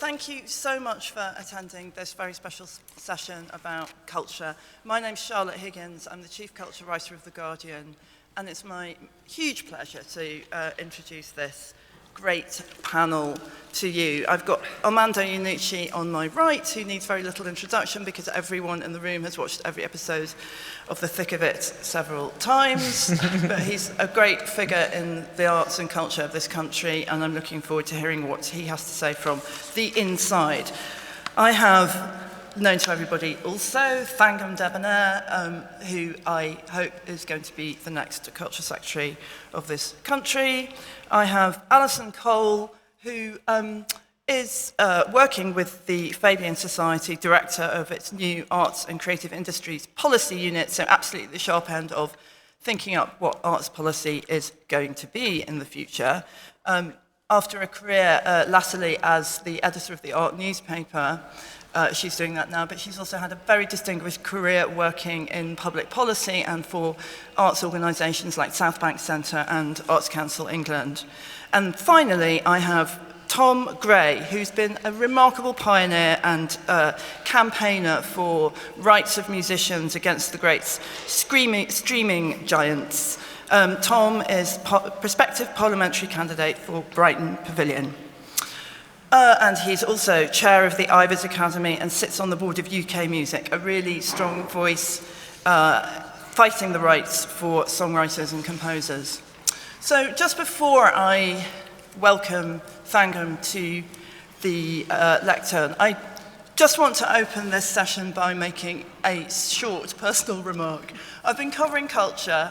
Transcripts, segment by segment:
thank you so much for attending this very special session about culture. My name's Charlotte Higgins. I'm the Chief Culture Writer of The Guardian, and it's my huge pleasure to introduce this great panel to you. I've got Armando Iannucci on my right, who needs very little introduction because everyone in the room has watched every episode of The Thick of It several times. But he's a great figure in the arts and culture of this country, and I'm looking forward to hearing what he has to say from the inside. I have known to everybody also Thangam Debonair, who I hope is going to be the next Culture Secretary of this country. I have Alison Cole, who is working with the Fabian Society, director of its new Arts and Creative Industries Policy Unit, so absolutely the sharp end of thinking up what arts policy is going to be in the future. After a career latterly as the editor of the Art newspaper, she's doing that now, but she's also had a very distinguished career working in public policy and for arts organisations like South Bank Centre and Arts Council England. And finally, I have Tom Gray, who's been a remarkable pioneer and campaigner for rights of musicians against the great streaming giants. Tom is prospective parliamentary candidate for Brighton Pavilion. And he's also chair of the Ivors Academy and sits on the board of UK Music, a really strong voice fighting the rights for songwriters and composers. So just before I welcome Thangam to the lectern, I just want to open this session by making a short personal remark. I've been covering culture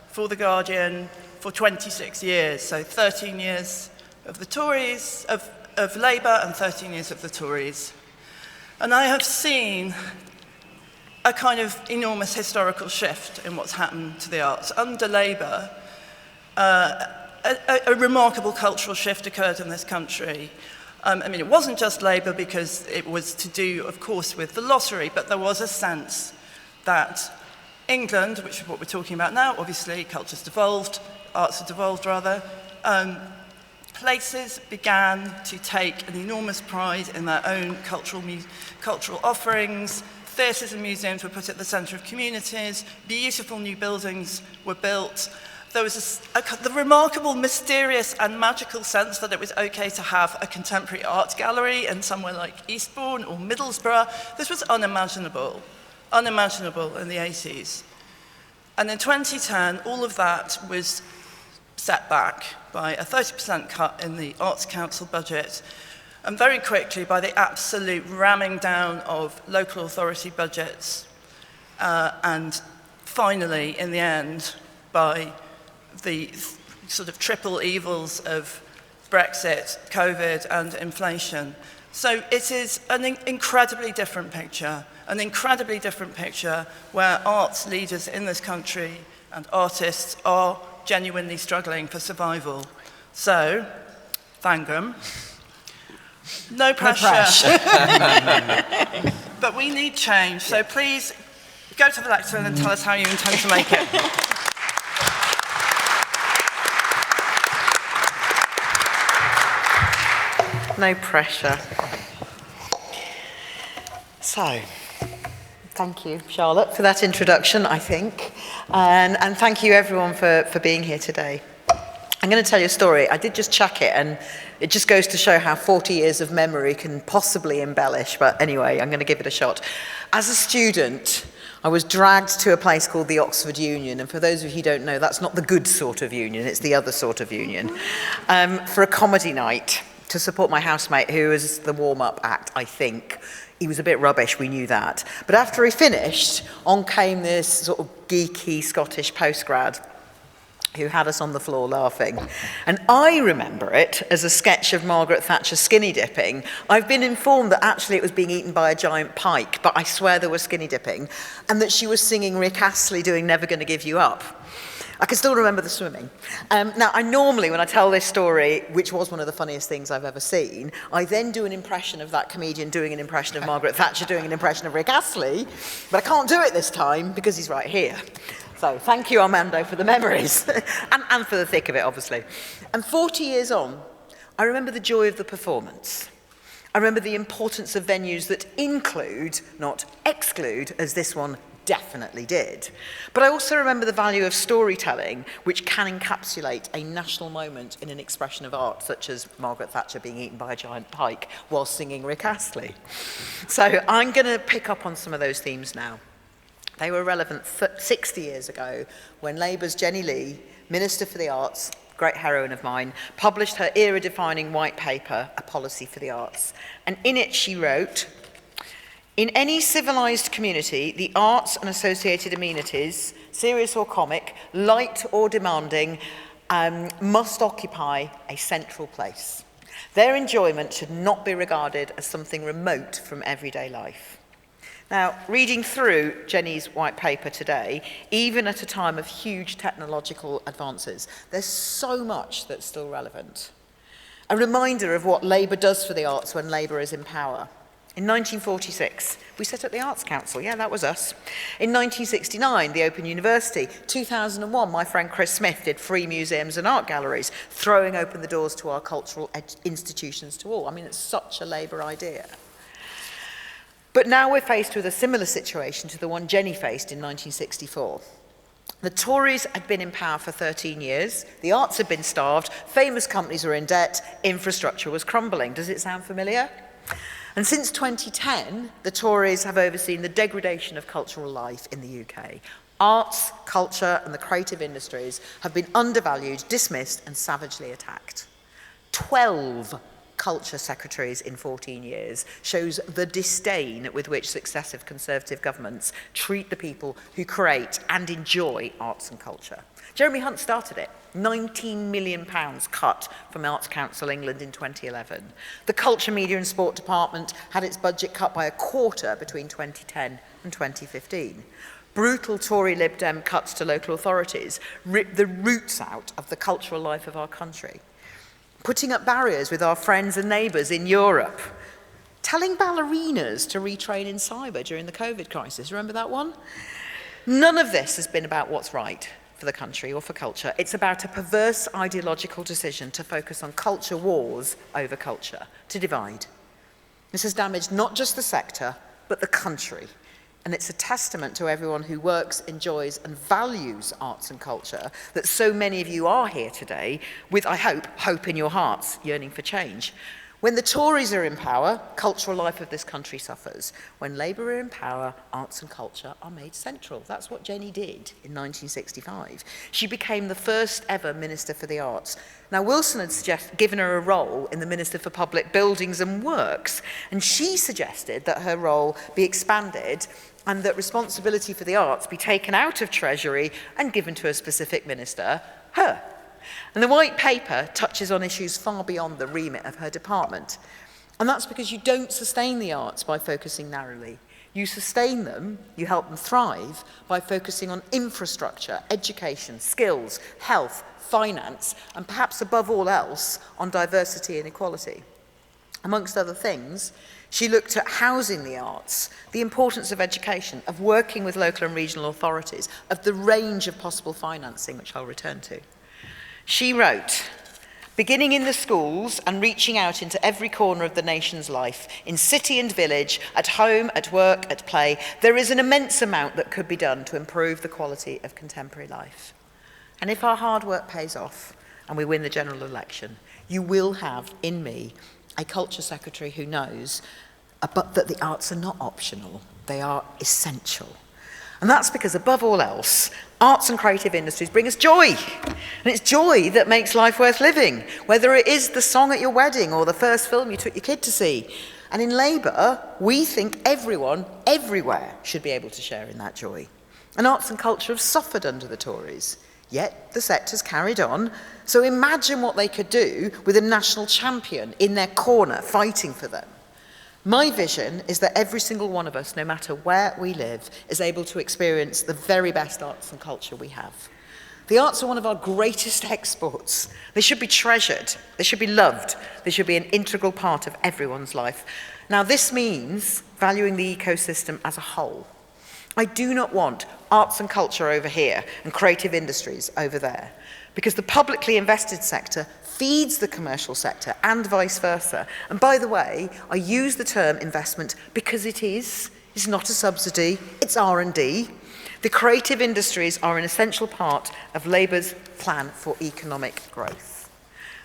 for The Guardian for 26 years, so 13 years of the Tories, of Labour and 13 years of the Tories. And I have seen a kind of enormous historical shift in what's happened to the arts. Under Labour, a remarkable cultural shift occurred in this country. I mean, it wasn't just Labour because it was to do, of course, with the lottery, but there was a sense that England, which is what we're talking about now, obviously, culture's devolved, arts have devolved rather, places began to take an enormous pride in their own cultural offerings. Theatres and museums were put at the centre of communities. Beautiful new buildings were built. There was the remarkable, mysterious and magical sense that it was okay to have a contemporary art gallery in somewhere like Eastbourne or Middlesbrough. This was unimaginable in the 80s. And in 2010, all of that was set back by a 30% cut in the Arts Council budget, and very quickly by the absolute ramming down of local authority budgets, and finally, in the end, by the sort of triple evils of Brexit, COVID, and inflation. So it is an incredibly different picture where arts leaders in this country and artists are genuinely struggling for survival. So, Thangam, no pressure. But we need change, so please go to the lectern and tell us how you intend to make it. No pressure. So, thank you, Charlotte, for that introduction, I think. And thank you, everyone, for being here today. I'm going to tell you a story. I did just check it, and it just goes to show how 40 years of memory can possibly embellish. But anyway, I'm going to give it a shot. As a student, I was dragged to a place called the Oxford Union. And for those of you who don't know, that's not the good sort of union. It's the other sort of union. For a comedy night to support my housemate, who was the warm-up act, I think. He was a bit rubbish, we knew that. But after he finished, on came this sort of geeky Scottish postgrad who had us on the floor laughing. And I remember it as a sketch of Margaret Thatcher skinny dipping. I've been informed that actually it was being eaten by a giant pike, but I swear there was skinny dipping, and that she was singing Rick Astley doing Never Gonna Give You Up. I can still remember the swimming. Now, I normally, when I tell this story, which was one of the funniest things I've ever seen, I then do an impression of that comedian doing an impression of Margaret Thatcher doing an impression of Rick Astley, but I can't do it this time because he's right here. So thank you, Armando, for the memories, and for the thick of it, obviously. And 40 years on, I remember the joy of the performance. I remember the importance of venues that include, not exclude, as this one definitely did. But I also remember the value of storytelling, which can encapsulate a national moment in an expression of art, such as Margaret Thatcher being eaten by a giant pike while singing Rick Astley. So I'm going to pick up on some of those themes now. They were relevant 60 years ago when Labour's Jenny Lee, Minister for the Arts, great heroine of mine, published her era-defining white paper, A Policy for the Arts. And in it she wrote, "In any civilised community, the arts and associated amenities, serious or comic, light or demanding, must occupy a central place. Their enjoyment should not be regarded as something remote from everyday life." Now, reading through Jenny's white paper today, even at a time of huge technological advances, there's so much that's still relevant. A reminder of what Labour does for the arts when Labour is in power. In 1946, we set up the Arts Council. Yeah, that was us. In 1969, the Open University. 2001, my friend Chris Smith did free museums and art galleries, throwing open the doors to our cultural institutions to all. I mean, it's such a Labour idea. But now we're faced with a similar situation to the one Jenny faced in 1964. The Tories had been in power for 13 years, the arts had been starved, famous companies were in debt, infrastructure was crumbling. Does it sound familiar? And since 2010, the Tories have overseen the degradation of cultural life in the UK. Arts, culture, and the creative industries have been undervalued, dismissed, and savagely attacked. 12 culture secretaries in 14 years shows the disdain with which successive Conservative governments treat the people who create and enjoy arts and culture. Jeremy Hunt started it. £19 million cut from Arts Council England in 2011. The Culture, Media and Sport Department had its budget cut by a quarter between 2010 and 2015. Brutal Tory Lib Dem cuts to local authorities ripped the roots out of the cultural life of our country. Putting up barriers with our friends and neighbours in Europe. Telling ballerinas to retrain in cyber during the COVID crisis. Remember that one? None of this has been about what's right for the country or for culture. It's about a perverse ideological decision to focus on culture wars over culture, to divide. This has damaged not just the sector, but the country. And it's a testament to everyone who works, enjoys and values arts and culture that so many of you are here today with, I hope, hope in your hearts, yearning for change. When the Tories are in power, cultural life of this country suffers. When Labour are in power, arts and culture are made central. That's what Jenny did in 1965. She became the first ever Minister for the Arts. Now, Wilson had given her a role in the Minister for Public Buildings and Works, and she suggested that her role be expanded and that responsibility for the arts be taken out of Treasury and given to a specific minister, her. And the white paper touches on issues far beyond the remit of her department. And that's because you don't sustain the arts by focusing narrowly. You sustain them, you help them thrive by focusing on infrastructure, education, skills, health, finance, and perhaps above all else, on diversity and equality. Amongst other things, she looked at housing the arts, the importance of education, of working with local and regional authorities, of the range of possible financing, which I'll return to. She wrote, "Beginning in the schools and reaching out into every corner of the nation's life, in city and village, at home, at work, at play, there is an immense amount that could be done to improve the quality of contemporary life. And if our hard work pays off and we win the general election, you will have in me a culture secretary who knows but that the arts are not optional, they are essential. And that's because above all else, arts and creative industries bring us joy. And it's joy that makes life worth living, whether it is the song at your wedding or the first film you took your kid to see. And in Labour, we think everyone, everywhere, should be able to share in that joy. And arts and culture have suffered under the Tories. Yet the sector's carried on. So imagine what they could do with a national champion in their corner fighting for them. My vision is that every single one of us, no matter where we live, is able to experience the very best arts and culture we have. The arts are one of our greatest exports. They should be treasured, they should be loved, they should be an integral part of everyone's life. Now this means valuing the ecosystem as a whole. I do not want arts and culture over here and creative industries over there, because the publicly invested sector feeds the commercial sector and vice versa. And by the way, I use the term investment because it's not a subsidy, it's R&D. The creative industries are an essential part of Labour's plan for economic growth.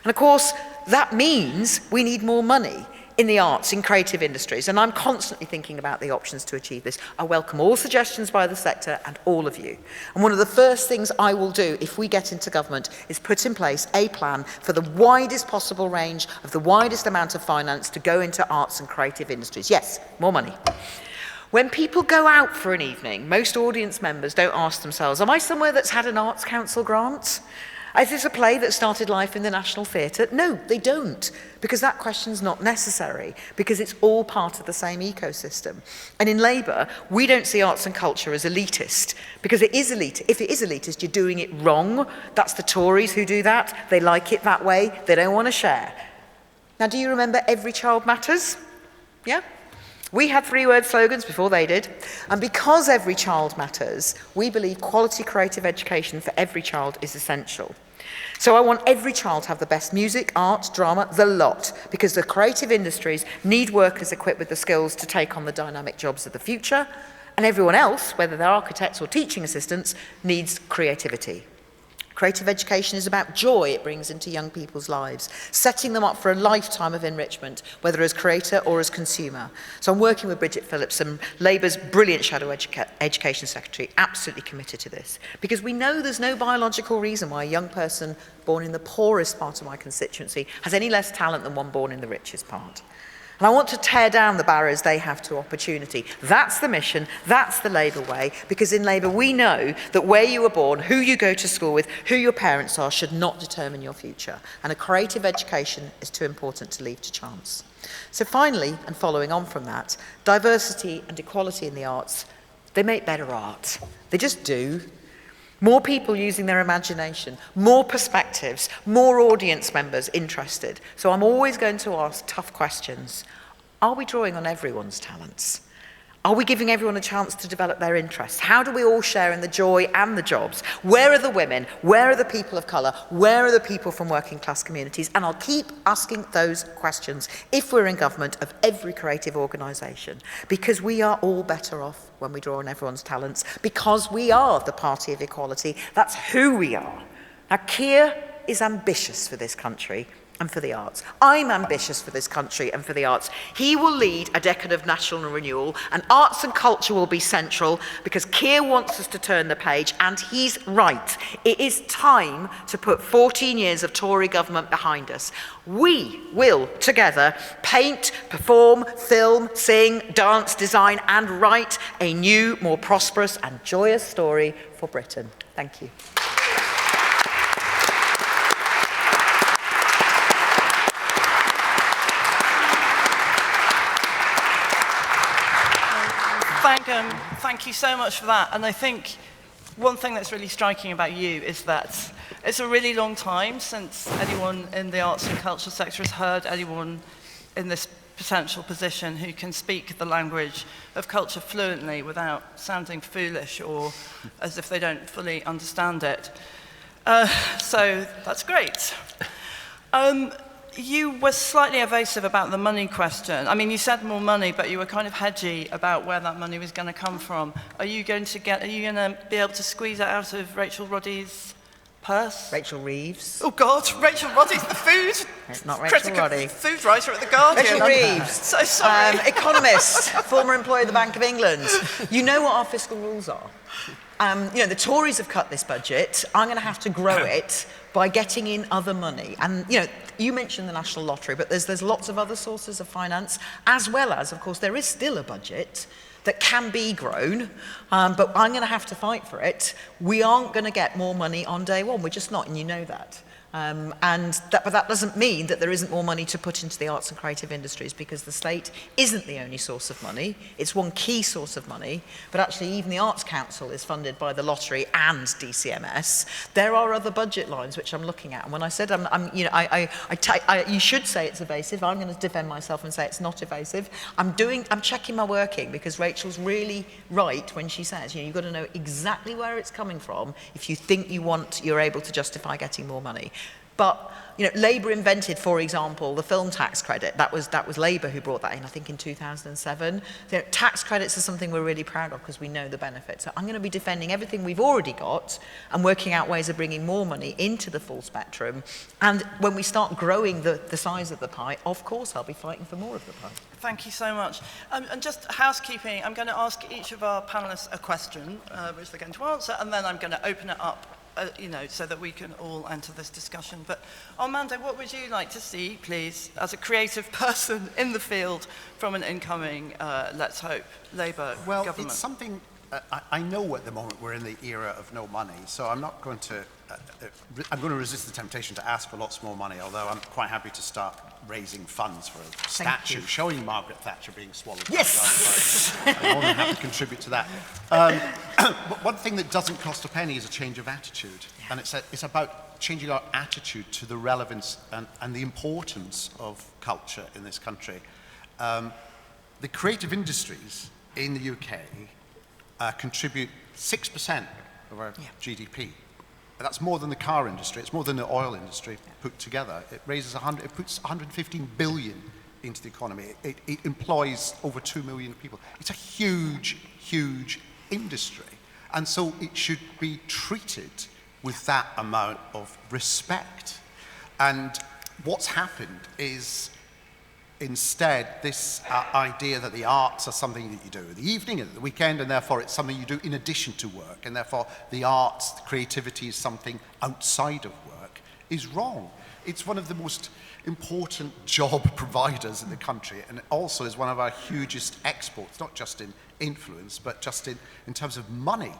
And of course, that means we need more money in the arts, in creative industries, and I'm constantly thinking about the options to achieve this. I welcome all suggestions by the sector and all of you. And one of the first things I will do if we get into government is put in place a plan for the widest possible range of the widest amount of finance to go into arts and creative industries. Yes, more money. When people go out for an evening, most audience members don't ask themselves, am I somewhere that's had an Arts Council grant? Is this a play that started life in the National Theatre? No, they don't, because that question's not necessary, because it's all part of the same ecosystem. And in Labour, we don't see arts and culture as elitist, because it is elite. If it is elitist, you're doing it wrong. That's the Tories who do that. They like it that way. They don't want to share. Now, do you remember Every Child Matters? Yeah? We had 3-word slogans before they did, and because every child matters, we believe quality creative education for every child is essential. So I want every child to have the best music, art, drama, the lot, because the creative industries need workers equipped with the skills to take on the dynamic jobs of the future, and everyone else, whether they're architects or teaching assistants, needs creativity. Creative education is about joy it brings into young people's lives, setting them up for a lifetime of enrichment, whether as creator or as consumer. So I'm working with Bridget Phillipson, Labour's brilliant Shadow Education Secretary, absolutely committed to this. Because we know there's no biological reason why a young person born in the poorest part of my constituency has any less talent than one born in the richest part. And I want to tear down the barriers they have to opportunity. That's the mission, that's the Labour way, because in Labour we know that where you were born, who you go to school with, who your parents are, should not determine your future. And a creative education is too important to leave to chance. So finally, and following on from that, diversity and equality in the arts, they make better art. They just do. More people using their imagination, more perspectives, more audience members interested. So I'm always going to ask tough questions. Are we drawing on everyone's talents? Are we giving everyone a chance to develop their interests? How do we all share in the joy and the jobs? Where are the women? Where are the people of colour? Where are the people from working class communities? And I'll keep asking those questions if we're in government of every creative organisation, because we are all better off when we draw on everyone's talents, because we are the party of equality. That's who we are. Now, Keir is ambitious for this country and for the arts. I'm ambitious for this country and for the arts. He will lead a decade of national renewal, and arts and culture will be central, because Keir wants us to turn the page, and he's right. It is time to put 14 years of Tory government behind us. We will, together, paint, perform, film, sing, dance, design, and write a new, more prosperous and joyous story for Britain. Thank you. Thank you so much for that. And I think one thing that's really striking about you is that it's a really long time since anyone in the arts and culture sector has heard anyone in this potential position who can speak the language of culture fluently without sounding foolish or as if they don't fully understand it. So that's great. You were slightly evasive about the money question. I mean, you said more money, but you were kind of hedgy about where that money was going to come from. Are you going to be able to squeeze it out of Rachel Roddy's purse? Rachel Reeves. Oh God, Rachel Roddy's the food. It's not Rachel Roddy. Food writer at The Guardian. Rachel Reeves. So sorry. Economist, former employee of the Bank of England. You know what our fiscal rules are. The Tories have cut this budget. I'm going to have to grow it by getting in other money. And, you mentioned the National Lottery, but there's lots of other sources of finance, as well as, of course, there is still a budget that can be grown, but I'm going to have to fight for it. We aren't going to get more money on day one. We're just not, and you know that. But that doesn't mean that there isn't more money to put into the arts and creative industries, because the slate isn't the only source of money. It's one key source of money, but actually even the Arts Council is funded by the lottery and DCMS. There are other budget lines which I'm looking at, and when I said you should say it's evasive, I'm going to defend myself and say it's not evasive. I'm checking my working, because Rachel's really right when she says, you've got to know exactly where it's coming from if you think you're able to justify getting more money. But Labour invented, for example, the film tax credit. That was Labour who brought that in, I think, in 2007. Tax credits are something we're really proud of because we know the benefits. So I'm going to be defending everything we've already got and working out ways of bringing more money into the full spectrum. And when we start growing the size of the pie, of course I'll be fighting for more of the pie. Thank you so much. And just housekeeping, I'm going to ask each of our panellists a question, which they're going to answer, and then I'm going to open it up so that we can all enter this discussion. But Armando, what would you like to see, please, as a creative person in the field from an incoming, let's hope, Labour government? Well, it's something, I know at the moment we're in the era of no money, so I'm not going to, I'm going to resist the temptation to ask for lots more money, although I'm quite happy to start raising funds for a statue showing Margaret Thatcher being swallowed. Yes! I'm more than happy to contribute to that. But one thing that doesn't cost a penny is a change of attitude. And it's about changing our attitude to the relevance and the importance of culture in this country. The creative industries in the UK contribute 6% of our GDP. That's more than the car industry, it's more than the oil industry put together. It puts 115 billion into the economy. It employs over 2 million people. It's a huge, huge industry. And so it should be treated with that amount of respect. And what's happened is instead this idea that the arts are something that you do in the evening and at the weekend, and therefore it's something you do in addition to work, and therefore the arts, the creativity is something outside of work, is wrong. It's one of the most important job providers in the country, and it also is one of our hugest exports, not just in influence, but just in terms of money.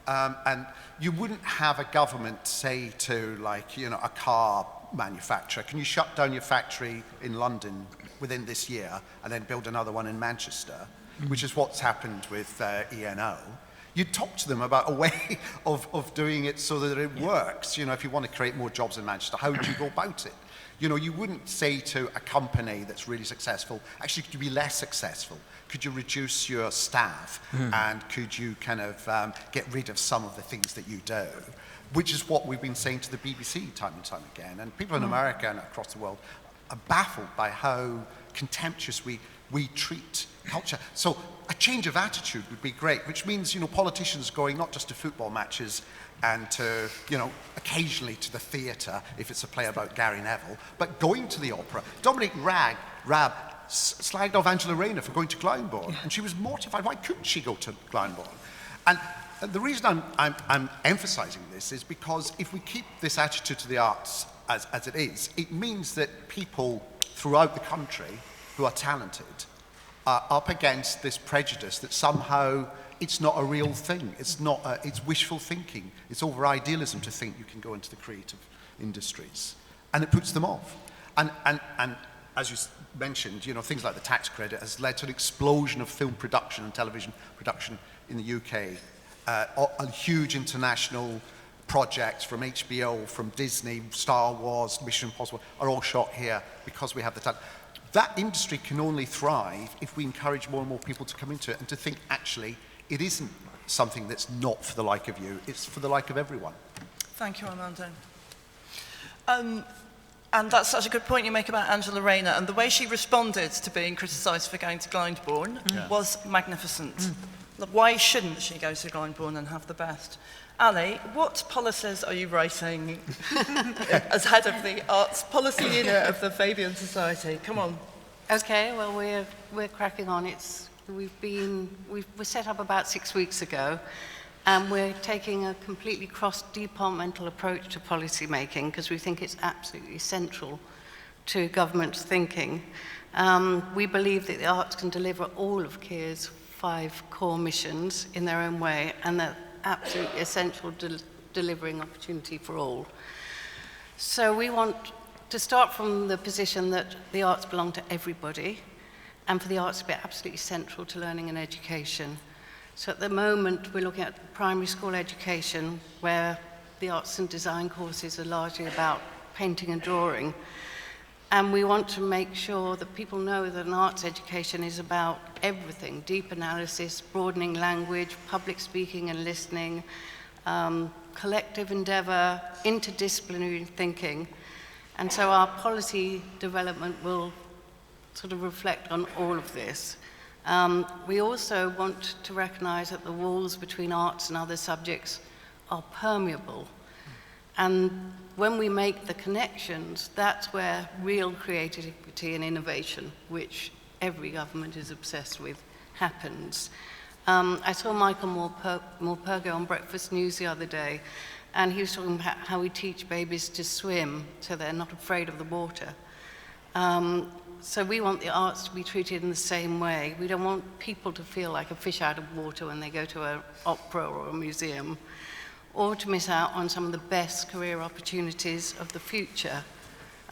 And you wouldn't have a government say to, like, a car manufacturer, can you shut down your factory in London within this year and then build another one in Manchester, which is what's happened with ENO. You'd talk to them about a way of doing it so that it works. If you want to create more jobs in Manchester, how would you go about it? You wouldn't say to a company that's really successful, actually, could you be less successful? Could you reduce your staff? And could you kind of get rid of some of the things that you do? Which is what we've been saying to the BBC time and time again. And people in America and across the world are baffled by how contemptuous we treat culture. So a change of attitude would be great, which means, politicians going not just to football matches and to, occasionally to the theatre, if it's a play about Gary Neville, but going to the opera. Dominic Raab slagged off Angela Rayner for going to Glyndebourne, and she was mortified. Why couldn't she go to Glyndebourne? And the reason I'm emphasising this is because if we keep this attitude to the arts as it is, it means that people throughout the country who are talented are up against this prejudice that somehow it's not a real thing. It's wishful thinking. It's over idealism to think you can go into the creative industries. And it puts them off. And as you mentioned, things like the tax credit has led to an explosion of film production and television production in the UK. A huge international projects from HBO, from Disney, Star Wars, Mission Impossible are all shot here because we have the talent. That industry can only thrive if we encourage more and more people to come into it and to think, actually, it isn't something that's not for the like of you, it's for the like of everyone. Thank you, Armando. And that's such a good point you make about Angela Rayner, and the way she responded to being criticised for going to Glyndebourne was magnificent. Look, why shouldn't she go to Glyndebourne and have the best? Ali, what policies are you writing as head of the arts policy unit of the Fabian Society? Come on. Okay, well, we're cracking on. We're set up about 6 weeks ago, and we're taking a completely cross-departmental approach to policy making because we think it's absolutely essential to government thinking. We believe that the arts can deliver all of Keir's 5 core missions in their own way, and they're absolutely essential delivering opportunity for all. So we want to start from the position that the arts belong to everybody, and for the arts to be absolutely central to learning and education. So at the moment, we're looking at primary school education, where the arts and design courses are largely about painting and drawing. And we want to make sure that people know that an arts education is about everything: deep analysis, broadening language, public speaking and listening, collective endeavor, interdisciplinary thinking. And so our policy development will sort of reflect on all of this. We also want to recognize that the walls between arts and other subjects are permeable. And when we make the connections, that's where real creativity and innovation, which every government is obsessed with, happens. I saw Michael Morpurgo on Breakfast News the other day, and he was talking about how we teach babies to swim so they're not afraid of the water. So we want the arts to be treated in the same way. We don't want people to feel like a fish out of water when they go to an opera or a museum, or to miss out on some of the best career opportunities of the future.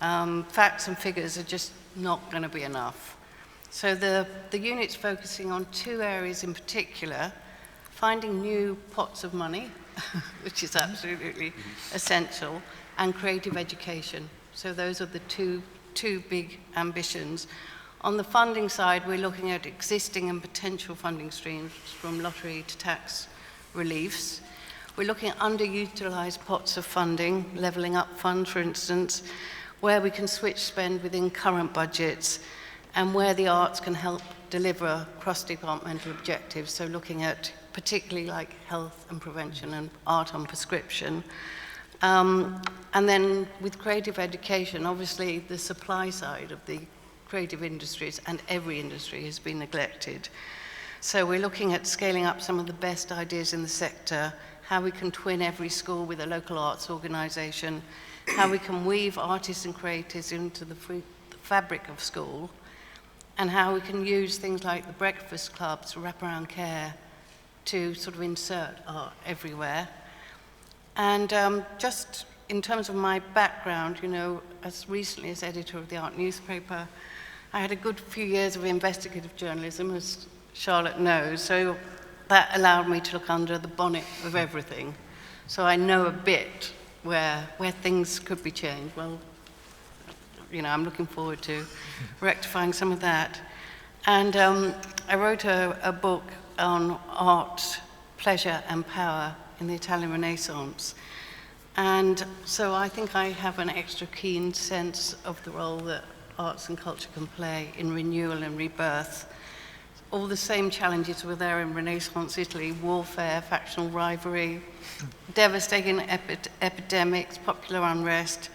Facts and figures are just not going to be enough. So the unit's focusing on two areas in particular: finding new pots of money, which is absolutely essential, and creative education. So those are the two big ambitions. On the funding side, we're looking at existing and potential funding streams, from lottery to tax reliefs. We're looking at underutilized pots of funding, Levelling Up Fund, for instance, where we can switch spend within current budgets, and where the arts can help deliver cross-departmental objectives, so looking at particularly like health and prevention and art on prescription. And then with creative education, obviously the supply side of the creative industries and every industry has been neglected. So we're looking at scaling up some of the best ideas in the sector, how we can twin every school with a local arts organisation, how we can weave artists and creators into the fabric of school, and how we can use things like the breakfast clubs, wraparound care, to sort of insert art everywhere. And just in terms of my background, you know, as recently as editor of the Art newspaper, I had a good few years of investigative journalism, as Charlotte knows, so that allowed me to look under the bonnet of everything. So I know a bit where things could be changed. Well, you know, I'm looking forward to rectifying some of that. And I wrote a book on art, pleasure and power in the Italian Renaissance. And so I think I have an extra keen sense of the role that arts and culture can play in renewal and rebirth. All the same challenges were there in Renaissance Italy: warfare, factional rivalry, devastating epidemics, popular unrest.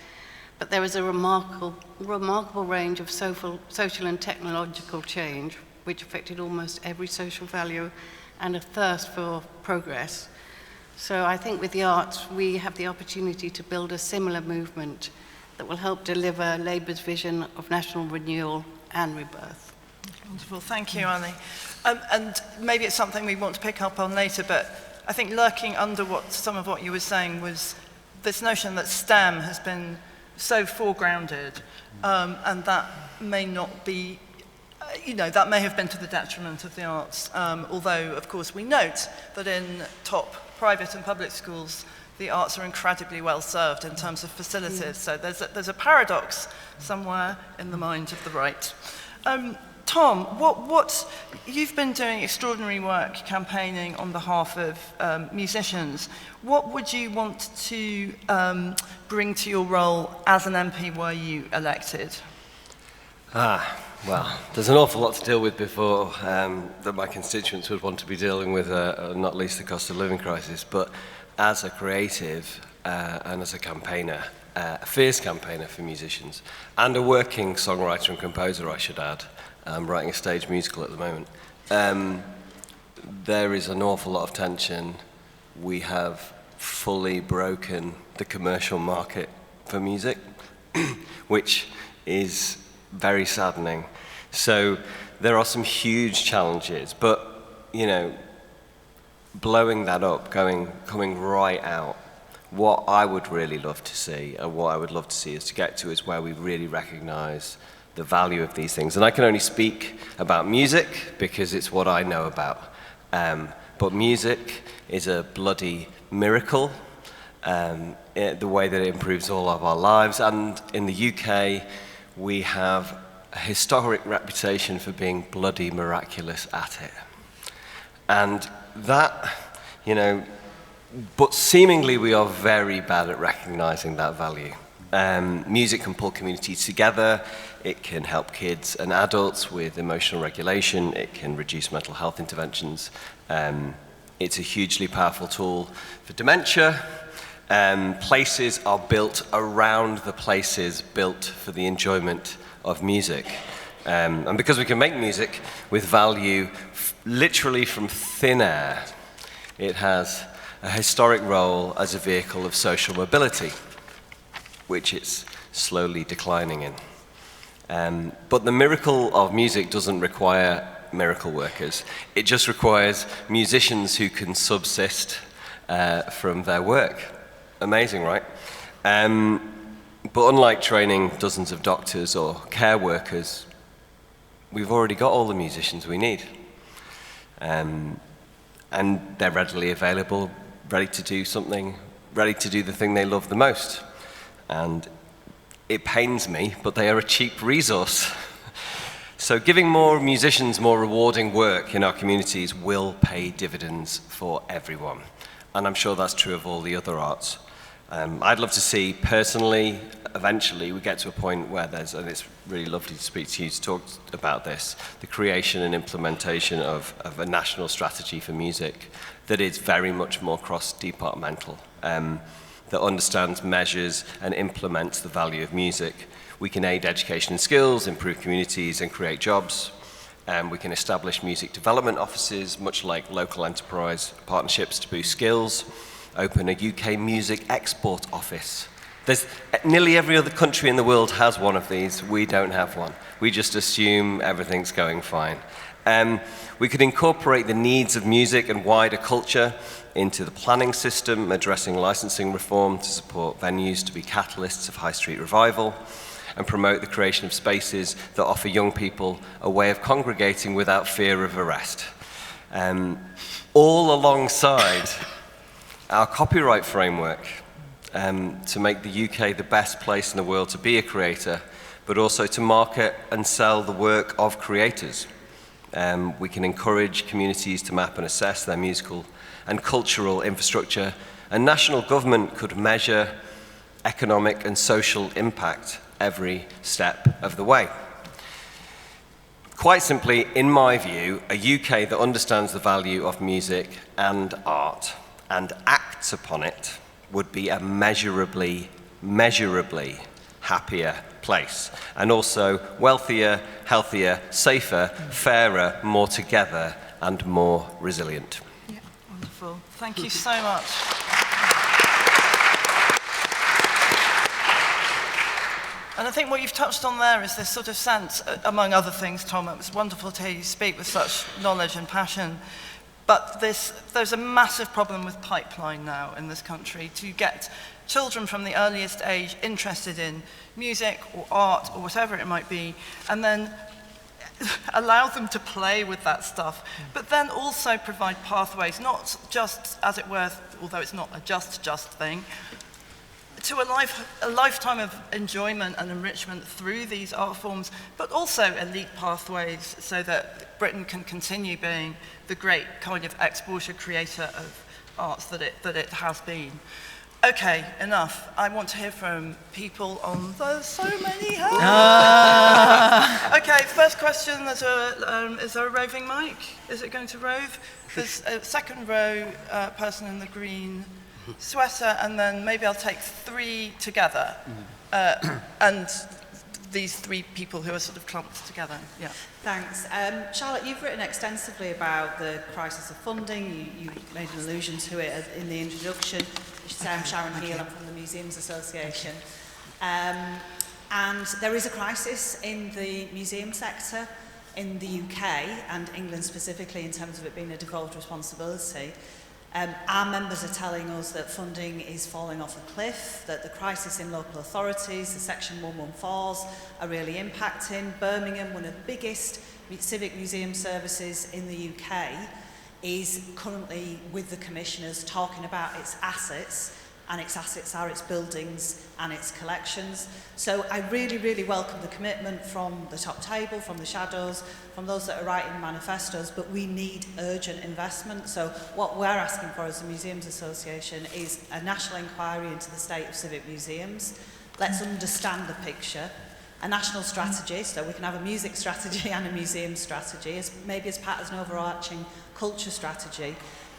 But there was a remarkable range of social and technological change, which affected almost every social value, and a thirst for progress. So I think with the arts, we have the opportunity to build a similar movement that will help deliver Labour's vision of national renewal and rebirth. Wonderful, thank you, Annie. And maybe it's something we want to pick up on later, but I think lurking under some of what you were saying was this notion that STEM has been so foregrounded, and that may not be, that may have been to the detriment of the arts, although, of course, we note that in top private and public schools, the arts are incredibly well served in terms of facilities. So there's a paradox somewhere in the mind of the right. Tom, what you've been doing extraordinary work campaigning on behalf of musicians. What would you want to bring to your role as an MP were you elected? Well, there's an awful lot to deal with before that my constituents would want to be dealing with, not least the cost of living crisis. But as a creative and as a campaigner, a fierce campaigner for musicians, and a working songwriter and composer, I should add, I'm writing a stage musical at the moment, there is an awful lot of tension. We have fully broken the commercial market for music, which is very saddening. So there are some huge challenges, but, blowing that up, coming right out what I would really love to see, and what I would love to see us to get to, is where we really recognise the value of these things. And I can only speak about music because it's what I know about. But music is a bloody miracle, the way that it improves all of our lives. And in the UK, we have a historic reputation for being bloody miraculous at it. And that, you know, but seemingly we are very bad at recognizing that value. Music can pull communities together. It can help kids and adults with emotional regulation. It can reduce mental health interventions. It's a hugely powerful tool for dementia. Places are built around the places built for the enjoyment of music. And because we can make music with value literally from thin air, it has a historic role as a vehicle of social mobility, which it's slowly declining in. But the miracle of music doesn't require miracle workers. It just requires musicians who can subsist from their work. Amazing, right? But unlike training dozens of doctors or care workers, we've already got all the musicians we need. And they're readily available, ready to do something, ready to do the thing they love the most. And it pains me, but they are a cheap resource. So giving more musicians more rewarding work in our communities will pay dividends for everyone. And I'm sure that's true of all the other arts. I'd love to see, personally, eventually we get to a point where there's, and it's really lovely to speak to you to talk about this, the creation and implementation of a national strategy for music that is very much more cross-departmental, that understands, measures, and implements the value of music. We can aid education and skills, improve communities, and create jobs. We can establish music development offices, much like local enterprise partnerships to boost skills, open a UK music export office. Nearly every other country in the world has one of these. We don't have one. We just assume everything's going fine. We could incorporate the needs of music and wider culture into the planning system, addressing licensing reform to support venues to be catalysts of high street revival, and promote the creation of spaces that offer young people a way of congregating without fear of arrest. All alongside our copyright framework, to make the UK the best place in the world to be a creator, but also to market and sell the work of creators. We can encourage communities to map and assess their musical and cultural infrastructure, and national government could measure economic and social impact every step of the way. Quite simply, in my view, a UK that understands the value of music and art and acts upon it would be a measurably happier place, and also wealthier, healthier, safer, fairer, more together, and more resilient. Yeah, wonderful. Thank you so much. And I think what you've touched on there is this sort of sense, among other things, Tom, it was wonderful to hear you speak with such knowledge and passion. But there's a massive problem with pipeline now in this country to get children from the earliest age interested in music or art or whatever it might be, and then allow them to play with that stuff, but then also provide pathways, not just, as it were, although it's not a just thing, to a lifetime of enjoyment and enrichment through these art forms, but also elite pathways so that Britain can continue being the great kind of exporter creator of arts that it has been. Okay, enough. I want to hear from people on the so many hands. Okay, first question, is there a roving mic? Is it going to rove? There's a second row person in the green sweater, and then maybe I'll take three together. And these three people who are sort of clumped together. Yeah. Thanks. Charlotte, you've written extensively about the crisis of funding. You made an allusion to it in the introduction. You should say I'm Sharon Heal, I'm from the Museums Association. And there is a crisis in the museum sector in the UK and England specifically in terms of it being a devolved responsibility. Our members are telling us that funding is falling off a cliff, that the crisis in local authorities, the Section 114s are really impacting. Birmingham, one of the biggest civic museum services in the UK, is currently with the commissioners talking about its assets, and its assets are its buildings and its collections. So I really, really welcome the commitment from the top table, from the shadows, from those that are writing manifestos, but we need urgent investment. So what we're asking for as the Museums Association is a national inquiry into the state of civic museums. Let's understand the picture. A national strategy, so we can have a music strategy and a museum strategy, maybe as part of an overarching culture strategy,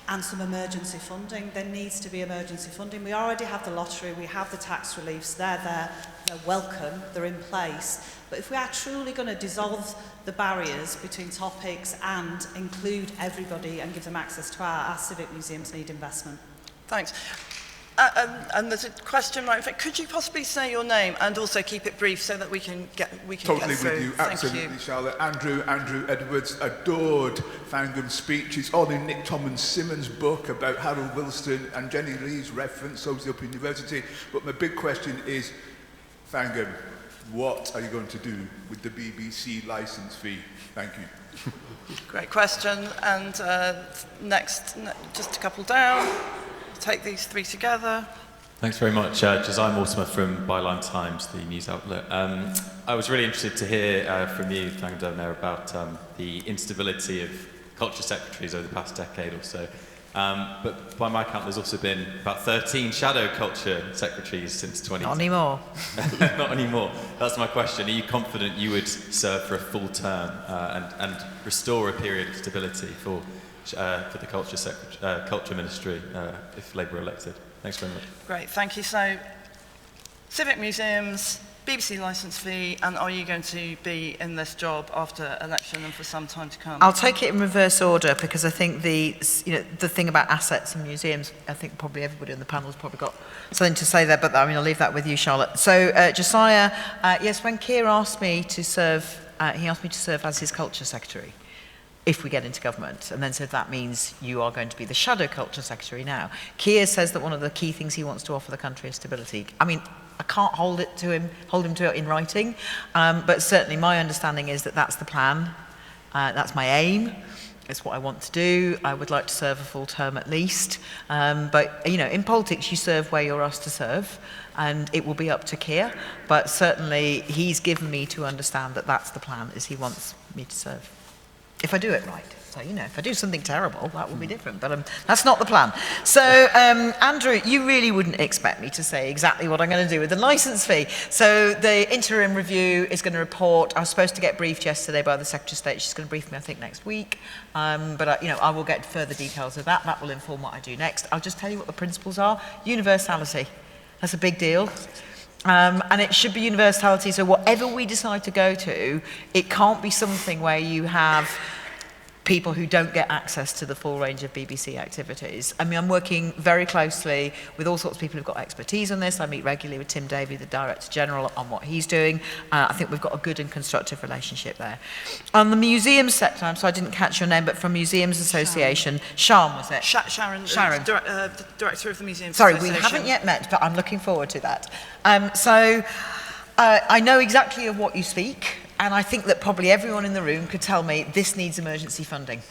and some emergency funding. There needs to be emergency funding. We already have the lottery, we have the tax reliefs, they're there, they're welcome, they're in place. But if we are truly going to dissolve the barriers between topics and include everybody and give them access to our civic museums need investment. Thanks. And there's a question right in front. Could you possibly say your name and also keep it brief so that we can get Totally get through? with you, Thank absolutely, you. Charlotte. Andrew Edwards adored Fangham's speech. It's all in Nick Simmons' book about Harold Wilson and Jenny Lee's reference, Oaks Up University. But my big question is, Fangham, what are you going to do with the BBC licence fee? Thank you. Great question. And next, just a couple down. Take these three together. Thanks very much. Josiah Mortimer from Byline Times, the news outlet. I was really interested to hear from you, Fangham Devonaire, about the instability of culture secretaries over the past decade or so. But by my count, there's also been about 13 shadow culture secretaries since 2010. Not anymore. Not anymore. That's my question. Are you confident you would serve for a full term and restore a period of stability for the culture ministry if Labour are elected? Thanks very much. Great, thank you. So, civic museums, BBC licence fee, and are you going to be in this job after election and for some time to come? I'll take it in reverse order because I think the thing about assets and museums, I think probably everybody on the panel has probably got something to say there, but I mean, I'll leave that with you, Charlotte. So, Josiah, yes, when Keir asked me to serve, he asked me to serve as his culture secretary if we get into government, and then said that means you are going to be the shadow culture secretary now. Keir says that one of the key things he wants to offer the country is stability. I mean, I can't hold him to it in writing, but certainly my understanding is that that's the plan. That's my aim. It's what I want to do. I would like to serve a full term at least. But, you know, in politics, you serve where you're asked to serve, and it will be up to Keir. But certainly, he's given me to understand that that's the plan, is he wants me to serve. If I do it right. So, you know, if I do something terrible, that will be different. But that's not the plan. So, Andrew, you really wouldn't expect me to say exactly what I'm going to do with the licence fee. So the interim review is going to report. I was supposed to get briefed yesterday by the Secretary of State. She's going to brief me, I think, next week. But, you know, I will get further details of that. That will inform what I do next. I'll just tell you what the principles are. Universality. That's a big deal. And it should be universality, so whatever we decide to go to, it can't be something where you have people who don't get access to the full range of BBC activities. I mean, I'm working very closely with all sorts of people who've got expertise on this. I meet regularly with Tim Davey, the Director General, on what he's doing. I think we've got a good and constructive relationship there. On the museums sector, I'm sorry I didn't catch your name, but from Museums Association, Sharon was it? Sharon. The Director of the Museums Sorry, Association. we haven't yet met, but I'm looking forward to that. I know exactly of what you speak. And I think that probably everyone in the room could tell me this needs emergency funding.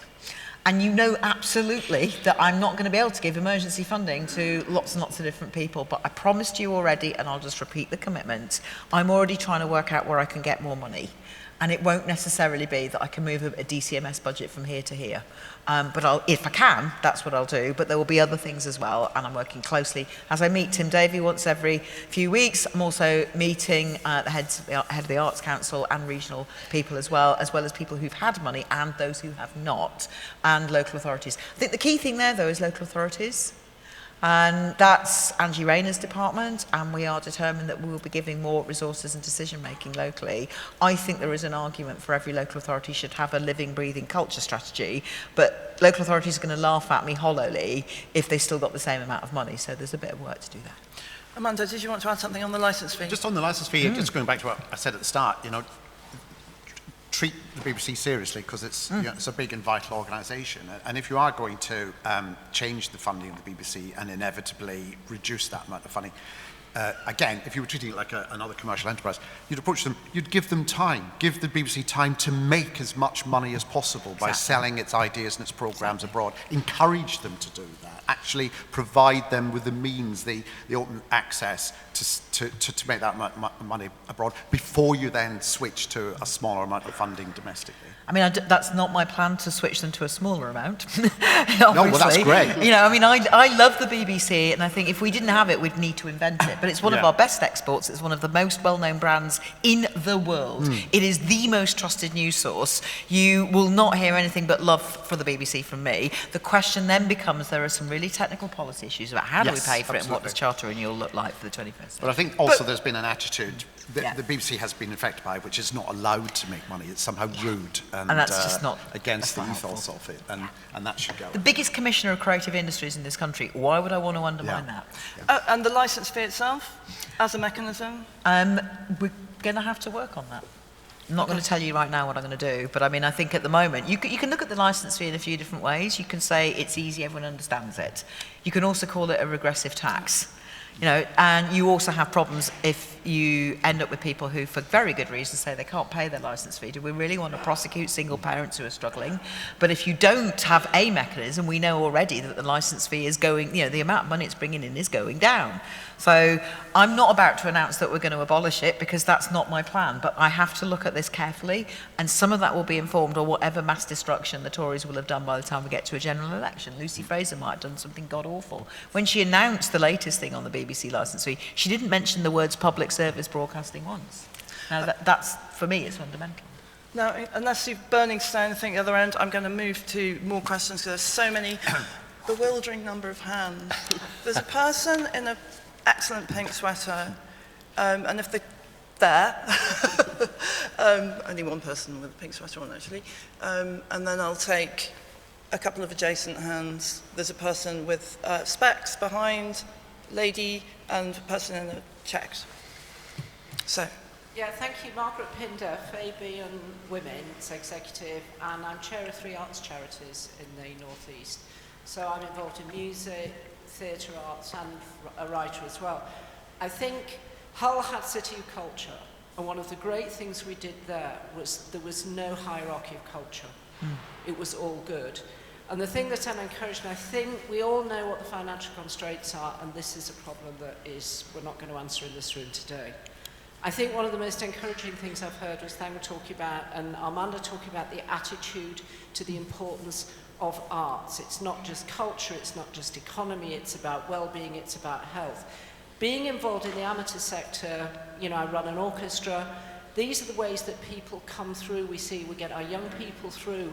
And you know absolutely that I'm not going to be able to give emergency funding to lots and lots of different people, but I promised you already, and I'll just repeat the commitment, I'm already trying to work out where I can get more money. And it won't necessarily be that I can move a DCMS budget from here to here. But if I can, that's what I'll do. But there will be other things as well, and I'm working closely. As I meet Tim Davey once every few weeks, I'm also meeting the head of the Arts Council and regional people as well as people who've had money and those who have not, and local authorities. I think the key thing there, though, is local authorities. And that's Angie Rayner's department, and we are determined that we will be giving more resources and decision-making locally. I think there is an argument for every local authority should have a living, breathing culture strategy, but local authorities are going to laugh at me hollowly if they've still got the same amount of money, so there's a bit of work to do there. Amanda, did you want to add something on the licence fee? Just on the licence fee, just going back to what I said at the start, you know, treat the BBC seriously because it's, you know, it's a big and vital organisation. And if you are going to change the funding of the BBC and inevitably reduce that amount of funding, again, if you were treating it like another commercial enterprise, you'd approach them, you'd give them time, give the BBC time to make as much money as possible by selling its ideas and its programmes abroad. Encourage them to do that. Actually provide them with the means, the open access to make that money abroad before you then switch to a smaller amount of funding domestically. I mean, that's not my plan to switch them to a smaller amount. No, well, that's great. You know, I mean, I love the BBC, and I think if we didn't have it, we'd need to invent it. But it's one of our best exports. It's one of the most well-known brands in the world. It is the most trusted news source. You will not hear anything but love for the BBC from me. The question then becomes, there are some really technical policy issues about how do we pay for it and what does charter renewal look like for the 21st century. But I think also there's been an attitude that the BBC has been affected by, which is not allowed to make money. It's somehow rude and that's just not against the ethos of it, and that should go. The biggest commissioner of creative industries in this country, why would I want to undermine that? And the licence fee itself, as a mechanism? We're going to have to work on that. I'm not going to tell you right now what I'm going to do, but I mean, I think at the moment, you can look at the licence fee in a few different ways. You can say it's easy, everyone understands it. You can also call it a regressive tax. You know, and you also have problems if you end up with people who, for very good reasons, say they can't pay their licence fee. Do we really want to prosecute single parents who are struggling? But if you don't have a mechanism, we know already that the licence fee is going, you know, the amount of money it's bringing in is going down. So I'm not about to announce that we're going to abolish it because that's not my plan, but I have to look at this carefully, and some of that will be informed or whatever mass destruction the Tories will have done by the time we get to a general election. Lucy Fraser might have done something god-awful. When she announced the latest thing on the BBC licence fee, she didn't mention the words public service broadcasting once. Now that's, for me, it's fundamental. Now, unless you're burning stone, I think, at the other end, I'm going to move to more questions because there's so many bewildering number of hands. There's a person in an excellent pink sweater, and if they're there, only one person with a pink sweater on, actually, and then I'll take a couple of adjacent hands. There's a person with specs behind, lady, and a person in a checked. So. Yeah, thank you. Margaret Pinder, Fabian Women's Executive, and I'm chair of 3 arts charities in the North East. So I'm involved in music, theatre arts, and a writer as well. I think Hull had City of Culture, and one of the great things we did there was no hierarchy of culture. It was all good. And the thing that I'm encouraged, and I think we all know what the financial constraints are, and this is a problem that we're not going to answer in this room today. I think one of the most encouraging things I've heard was Thang talking about, and Armanda talking about, the attitude to the importance of arts. It's not just culture, it's not just economy, it's about well-being, it's about health. Being involved in the amateur sector, you know, I run an orchestra, these are the ways that people come through. We get our young people through,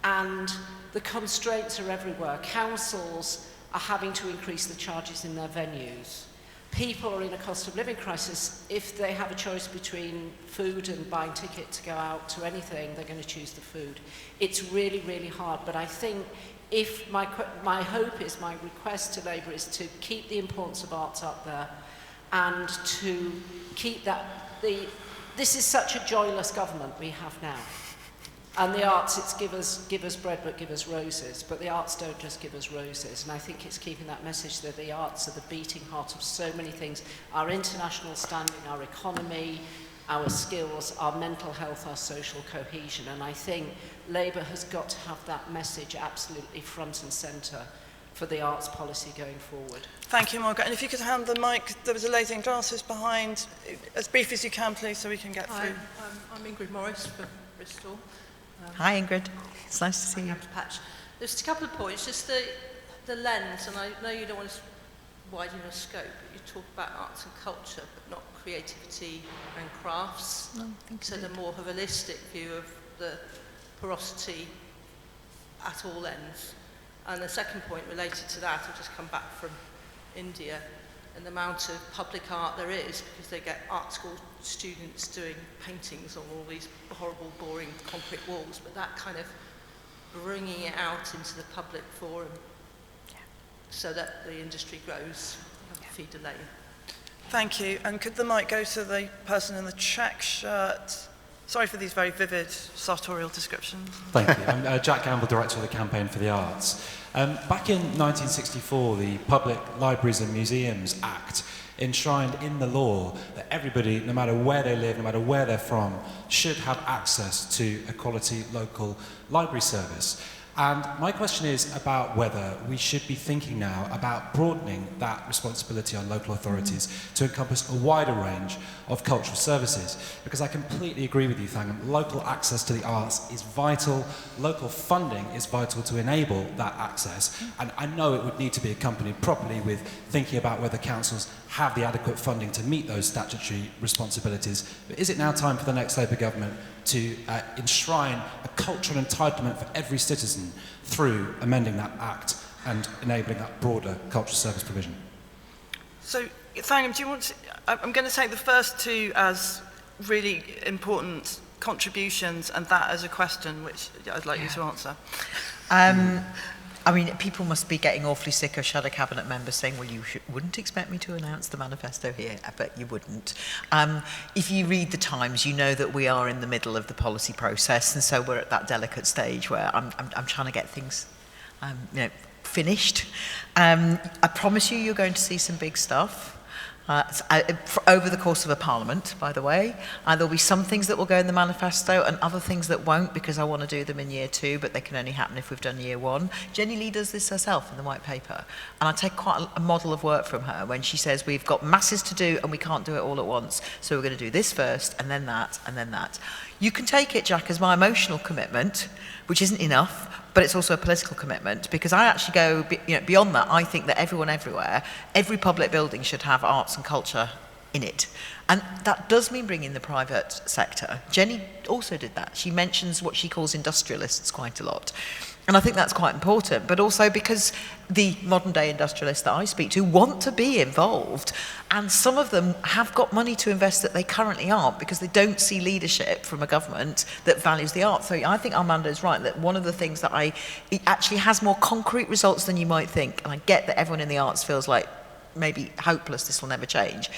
and the constraints are everywhere. Councils are having to increase the charges in their venues. People are in a cost of living crisis. If they have a choice between food and buying ticket to go out to anything, they're going to choose the food. It's really, really hard. But I think if my request to Labour is to keep the importance of arts up there and to keep that, this is such a joyless government we have now. And the arts, it's give us bread but give us roses. But the arts don't just give us roses. And I think it's keeping that message that the arts are the beating heart of so many things. Our international standing, our economy, our skills, our mental health, our social cohesion. And I think Labour has got to have that message absolutely front and centre for the arts policy going forward. Thank you, Margaret. And if you could hand the mic, there was a lady in glasses behind, as brief as you can, please, so we can get through. I'm Ingrid Morris from Bristol. Hi, Ingrid. It's nice to see you. Patch. There's a couple of points, just the lens, and I know you don't want to widen your scope, but you talk about arts and culture, but not creativity and crafts. No, so the more holistic view of the porosity at all ends. And the second point related to that, I've just come back from India, and the amount of public art there is, because they get art school students doing paintings on all these horrible, boring concrete walls, but that kind of bringing it out into the public forum so that the industry grows, feed a lane. Thank you. And could the mic go to the person in the check shirt? Sorry for these very vivid sartorial descriptions. Thank you. I'm Jack Gamble, Director of the Campaign for the Arts. Back in 1964, the Public Libraries and Museums Act enshrined in the law that everybody, no matter where they live, no matter where they're from, should have access to a quality local library service. And my question is about whether we should be thinking now about broadening that responsibility on local authorities to encompass a wider range of cultural services. Because I completely agree with you, Thangam. Local access to the arts is vital. Local funding is vital to enable that access. And I know it would need to be accompanied properly with thinking about whether councils have the adequate funding to meet those statutory responsibilities. But is it now time for the next Labour government to enshrine a cultural entitlement for every citizen through amending that Act and enabling that broader cultural service provision? So, Thangam, do you want to... I'm going to take the first two as really important contributions and that as a question, which I'd like you to answer. I mean, people must be getting awfully sick of shadow cabinet members saying, well, you wouldn't expect me to announce the manifesto here. I bet you wouldn't. If you read the Times, you know that we are in the middle of the policy process, and so we're at that delicate stage where I'm trying to get things finished. I promise you're going to see some big stuff. Over the course of a parliament, by the way. There'll be some things that will go in the manifesto and other things that won't, because I want to do them in year 2, but they can only happen if we've done year 1. Jenny Lee does this herself in the white paper. And I take quite a model of work from her when she says we've got masses to do and we can't do it all at once. So we're going to do this first and then that and then that. You can take it, Jack, as my emotional commitment, which isn't enough, but it's also a political commitment, because I actually go beyond that. I think that everyone everywhere, every public building should have arts and culture in it. And that does mean bringing the private sector. Jenny also did that. She mentions what she calls industrialists quite a lot. And I think that's quite important, but also because the modern day industrialists that I speak to want to be involved, and some of them have got money to invest that they currently aren't, because they don't see leadership from a government that values the arts. So I think Armando is right, that one of the things that it actually has more concrete results than you might think, and I get that everyone in the arts feels like maybe hopeless, this will never change.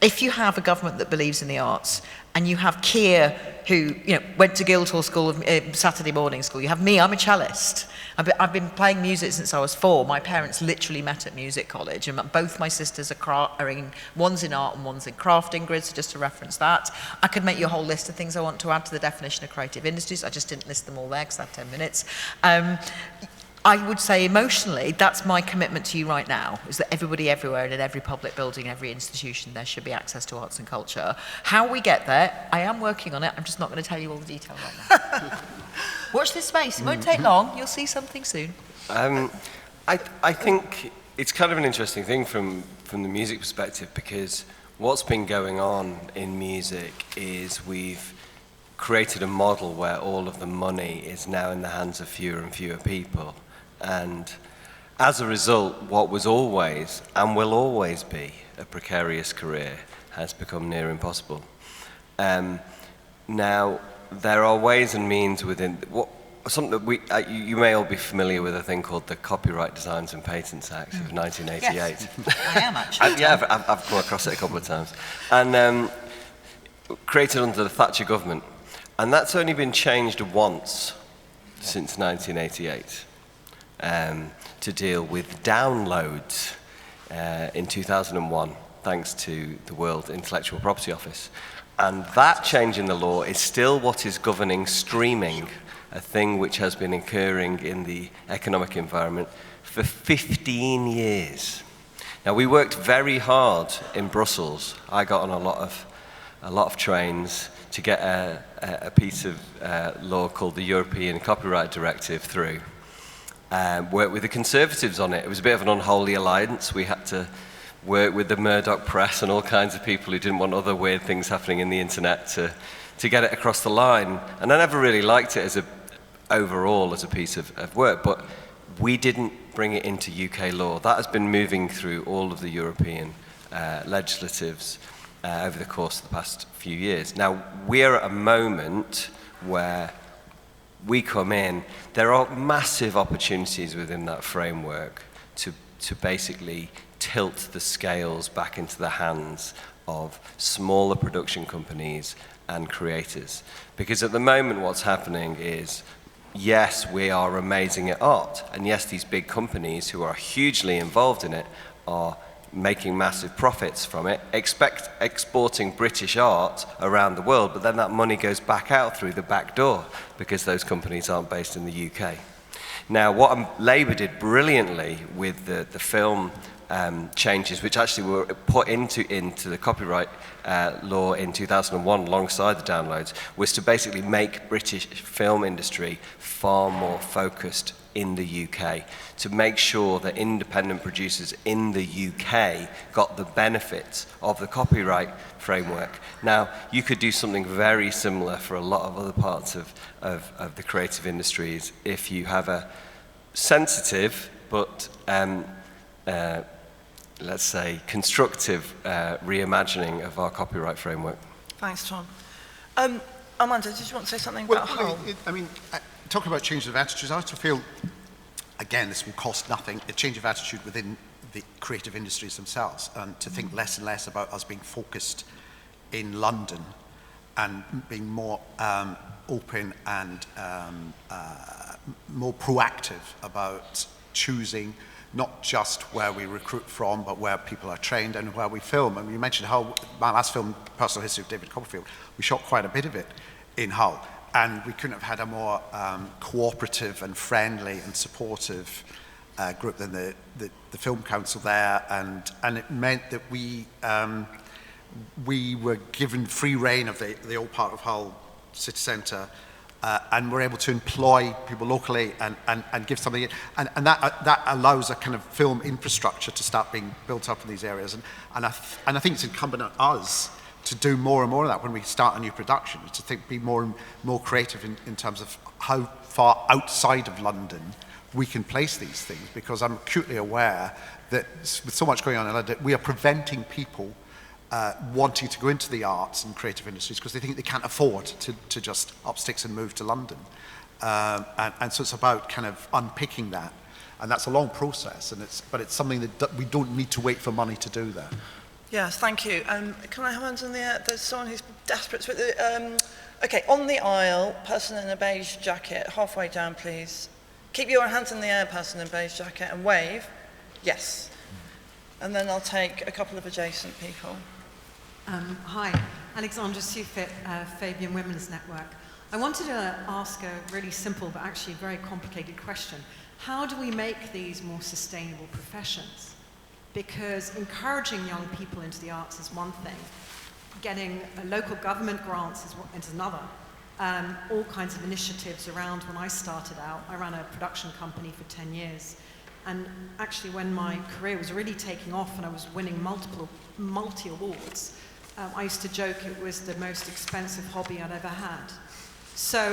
If you have a government that believes in the arts, and you have Keir, who went to Guildhall School of Saturday morning school, you have me, I'm a cellist. I've been playing music since I was 4. My parents literally met at music college, and both my sisters are in, one's in art and one's in crafting grids, so just to reference that. I could make you a whole list of things I want to add to the definition of creative industries. I just didn't list them all there because I have 10 minutes. I would say emotionally, that's my commitment to you right now, is that everybody everywhere and in every public building, every institution, there should be access to arts and culture. How we get there, I am working on it. I'm just not going to tell you all the detail right now. Watch this space. It won't take long. You'll see something soon. I think it's kind of an interesting thing from the music perspective, because what's been going on in music is we've created a model where all of the money is now in the hands of fewer and fewer people. And as a result, what was always and will always be a precarious career has become near impossible. Now, there are ways and means within something that you may all be familiar with, a thing called the Copyright Designs and Patents Act of 1988. Yes, I am actually. I've come across it a couple of times. And created under the Thatcher government. And that's only been changed once since 1988 to deal with downloads in 2001, thanks to the World Intellectual Property Office. And that change in the law is still what is governing streaming, a thing which has been occurring in the economic environment for 15 years. Now, we worked very hard in Brussels. I got on a lot of trains to get a piece of law called the European Copyright Directive through. Worked with the Conservatives on it. It was a bit of an unholy alliance. We had to work with the Murdoch press and all kinds of people who didn't want other weird things happening in the internet to get it across the line. And I never really liked it overall as a piece of work, but we didn't bring it into UK law. That has been moving through all of the European legislatives over the course of the past few years. Now, we're at a moment where we come in, there are massive opportunities within that framework to basically tilt the scales back into the hands of smaller production companies and creators. Because at the moment what's happening is, yes, we are amazing at art, and yes, these big companies who are hugely involved in it are making massive profits from it, exporting British art around the world, but then that money goes back out through the back door because those companies aren't based in the UK. Now, what Labour did brilliantly with the film changes, which actually were put into the copyright law in 2001 alongside the downloads, was to basically make British film industry far more focused in the UK, to make sure that independent producers in the UK got the benefits of the copyright framework. Now, you could do something very similar for a lot of other parts of the creative industries if you have a sensitive but let's say constructive reimagining of our copyright framework. Thanks, Tom. Amanda, did you want to say something about Hull? Talking about change of attitudes, I also feel, again, this will cost nothing, a change of attitude within the creative industries themselves, and to think less and less about us being focused in London and being more open and more proactive about choosing not just where we recruit from, but where people are trained and where we film. And you mentioned Hull. My last film, Personal History of David Copperfield, we shot quite a bit of it in Hull. And we couldn't have had a more cooperative and friendly and supportive group than the Film Council there. And it meant that we were given free rein of the old part of Hull city centre, and we're able to employ people locally and give something. And that allows a kind of film infrastructure to start being built up in these areas. And I think it's incumbent on us to do more and more of that when we start a new production, to be more and more creative in terms of how far outside of London we can place these things, because I'm acutely aware that with so much going on in London, we are preventing people wanting to go into the arts and creative industries because they think they can't afford to just up sticks and move to London. And so it's about kind of unpicking that. And that's a long process, but it's something that we don't need to wait for money to do that. Yes, thank you. Can I have hands in the air? There's someone who's desperate. Okay, on the aisle, person in a beige jacket, halfway down, please. Keep your hands in the air, person in beige jacket, and wave. Yes. And then I'll take a couple of adjacent people. Hi, Alexandra Sufit, Fabian Women's Network. I wanted to ask a really simple but actually very complicated question. How do we make these more sustainable professions? Because encouraging young people into the arts is one thing, getting local government grants is another. All kinds of initiatives around. When I started out, I ran a production company for 10 years. And actually when my career was really taking off and I was winning multi-awards, I used to joke it was the most expensive hobby I'd ever had. So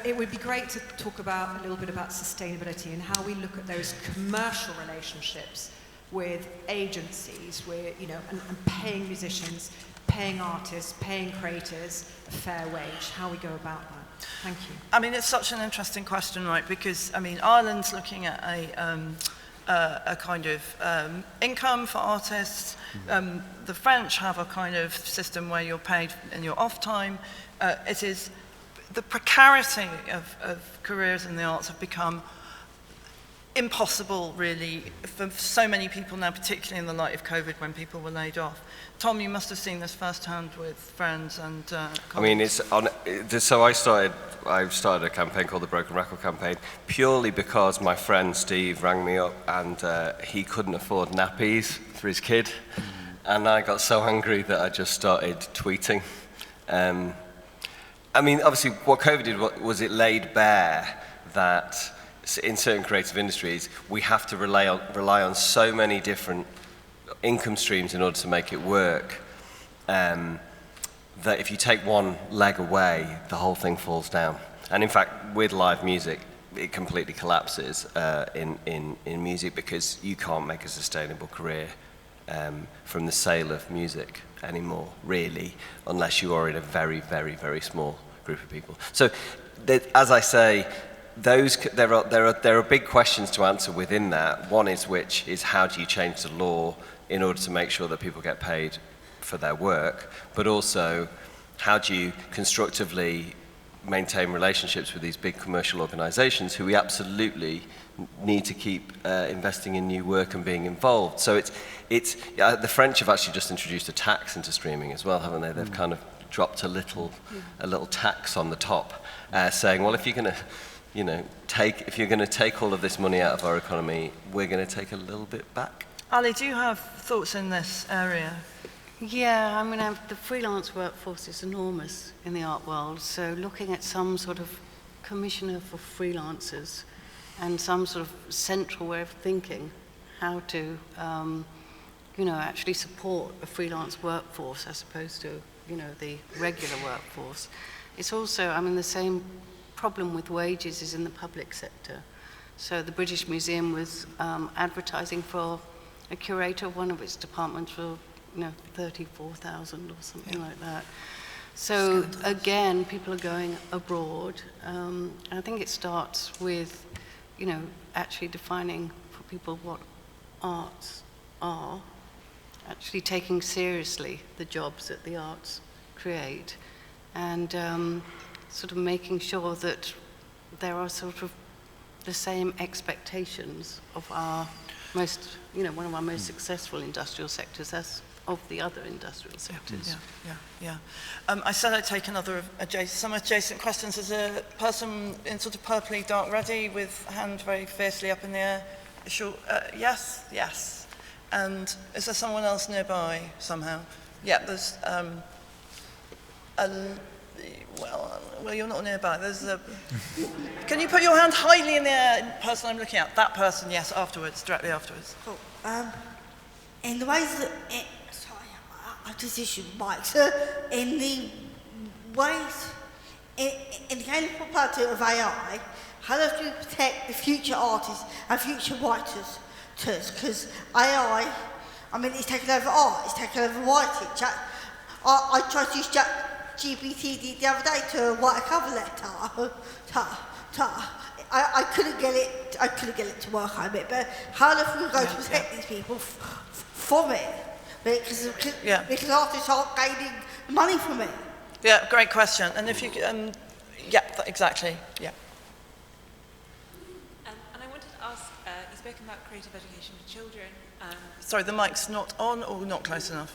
it would be great to talk a little bit about sustainability and how we look at those commercial relationships with agencies, and paying musicians, paying artists, paying creators a fair wage, how we go about that. Thank you. I mean, it's such an interesting question, right? Because, Ireland's looking at a kind of income for artists. The French have a kind of system where you're paid in your off time. It is the precarity of careers in the arts have become impossible, really, for so many people now, particularly in the light of COVID when people were laid off. Tom, you must have seen this firsthand with friends and colleagues. So I started a campaign called the Broken Record Campaign purely because my friend Steve rang me up and he couldn't afford nappies for his kid. And I got so angry that I just started tweeting. Obviously what COVID did was it laid bare that in certain creative industries, we have to rely on so many different income streams in order to make it work, that if you take one leg away, the whole thing falls down. And in fact, with live music, it completely collapses in music because you can't make a sustainable career from the sale of music anymore, really, unless you are in a very, very, very small group of people. So, as I say, there are big questions to answer within that. One is how do you change the law in order to make sure that people get paid for their work, but also how do you constructively maintain relationships with these big commercial organizations who we absolutely need to keep investing in new work and being involved. So the French have actually just introduced a tax into streaming as well, haven't they? They've kind of dropped a little tax on the top, saying, well, if you're going to take all of this money out of our economy, we're going to take a little bit back. Ali, do you have thoughts in this area? Yeah, I mean, the freelance workforce is enormous in the art world, so looking at some sort of commissioner for freelancers and some sort of central way of thinking how to, actually support a freelance workforce as opposed to, the regular workforce. It's also, the same problem with wages is in the public sector. So the British Museum was advertising for a curator of one of its departments for 34,000 or something like that. So again, people are going abroad. I think it starts with, actually defining for people what arts are, actually taking seriously the jobs that the arts create, and sort of making sure that there are sort of the same expectations of our most, one of our most successful industrial sectors as of the other industrial sectors. Yeah. I said I'd take some adjacent questions. There's a person in sort of purpley dark ready with hand very fiercely up in the air. Sure. Yes. And is there someone else nearby somehow? Yeah, there's well, you're not nearby. Can you put your hand highly in the air, person I'm looking at? That person, yes, directly afterwards. Cool. In the ways that, I've just issued mics. In the ways, in the kind of property of AI, how do we protect the future artists and future writers? Because AI, it's taken over art, it's taken over writing. I tried to use ChatGPT the other day to write a cover letter. I couldn't get it to work on it, but how are we going to protect these people from it? Because artists aren't gaining money from it. Yeah, great question. And if you, exactly, yeah. And I wanted to ask, you've spoken about creative education for children. Sorry, the mic's not on or not close enough?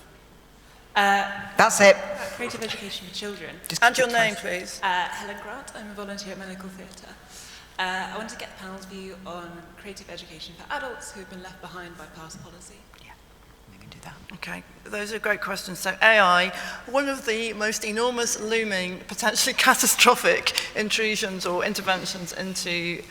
That's it. Creative education for children. And your name, please. Helen Grant. I'm a volunteer at Medical Theatre. I wanted to get the panel's view on creative education for adults who have been left behind by past policy. Okay, those are great questions. So AI, one of the most enormous, looming, potentially catastrophic intrusions or interventions into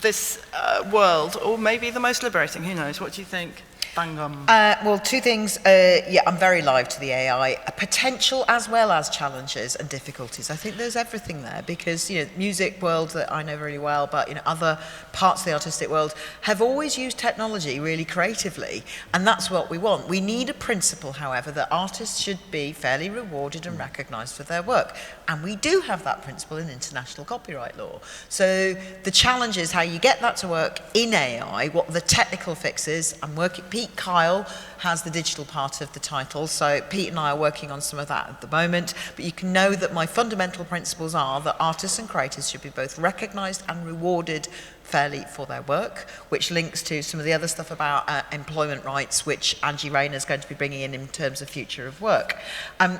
this world, or maybe the most liberating, who knows? What do you think? Bangam. Well, two things. I'm very live to the AI. Potential as well as challenges and difficulties. I think there's everything there because, music world that I know very well, but, other parts of the artistic world have always used technology really creatively, and that's what we want. We need a principle, however, that artists should be fairly rewarded and recognised for their work, and we do have that principle in international copyright law. So the challenge is how you get that to work in AI, what the technical fix is. I'm working, Pete Kyle has the digital part of the title, so Pete and I are working on some of that at the moment, but you can know that my fundamental principles are that artists and creators should be both recognised and rewarded fairly for their work, which links to some of the other stuff about employment rights, which Angie Rayner is going to be bringing in terms of future of work.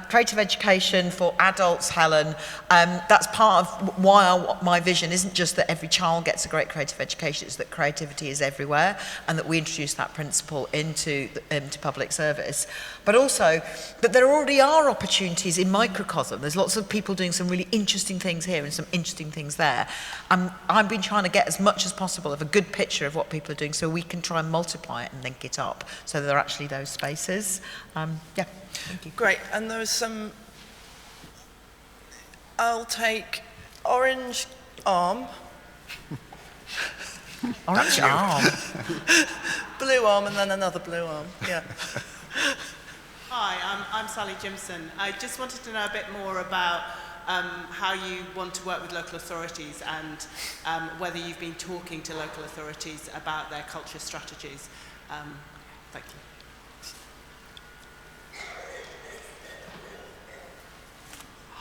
Creative education for adults, Helen, that's part of why my vision isn't just that every child gets a great creative education, it's that creativity is everywhere and that we introduce that principle into public service. But also that there already are opportunities in microcosm. There's lots of people doing some really interesting things here and some interesting things there. I've been trying to get as much as possible of a good picture of what people are doing so we can try and multiply it and link it up so there are actually those spaces. Thank you. Great, and there's some, I'll take orange arm. Orange arm. Blue arm and then another blue arm, yeah. Hi, I'm Sally Jimson. I just wanted to know a bit more about how you want to work with local authorities and whether you've been talking to local authorities about their culture strategies. Thank you.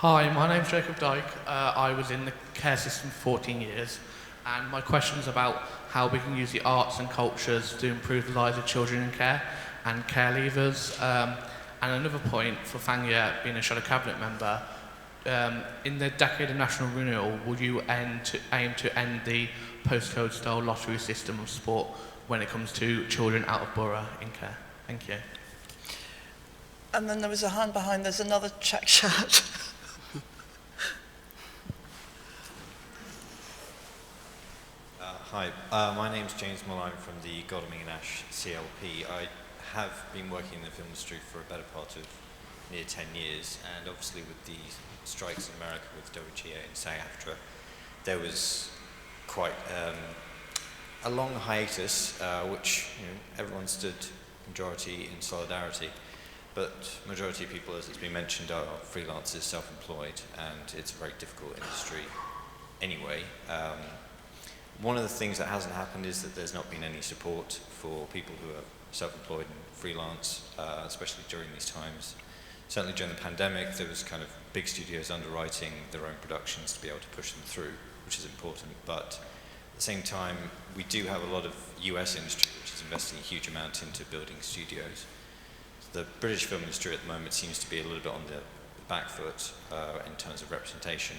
Hi, my name's Jacob Dyke. I was in the care system for 14 years, and my question is about how we can use the arts and cultures to improve the lives of children in care and care leavers. And another point for Fanya, being a Shadow Cabinet member, in the Decade of National Renewal, would you aim to end the postcode-style lottery system of sport when it comes to children out of borough in care? Thank you. And then there was a hand behind, there's another check shirt. Hi, my name's James Mull. I'm from the Godalming and Ash CLP. I have been working in the film industry for a better part of near 10 years, and obviously with the strikes in America with WGA and SAG-AFTRA, there was quite a long hiatus, which everyone stood majority in solidarity, but majority of people, as it's been mentioned, are freelancers, self-employed, and it's a very difficult industry anyway. One of the things that hasn't happened is that there's not been any support for people who are self-employed and freelance, especially during these times. Certainly during the pandemic, there was kind of big studios underwriting their own productions to be able to push them through, which is important. But at the same time, we do have a lot of US industry which is investing a huge amount into building studios. The British film industry at the moment seems to be a little bit on the back foot in terms of representation.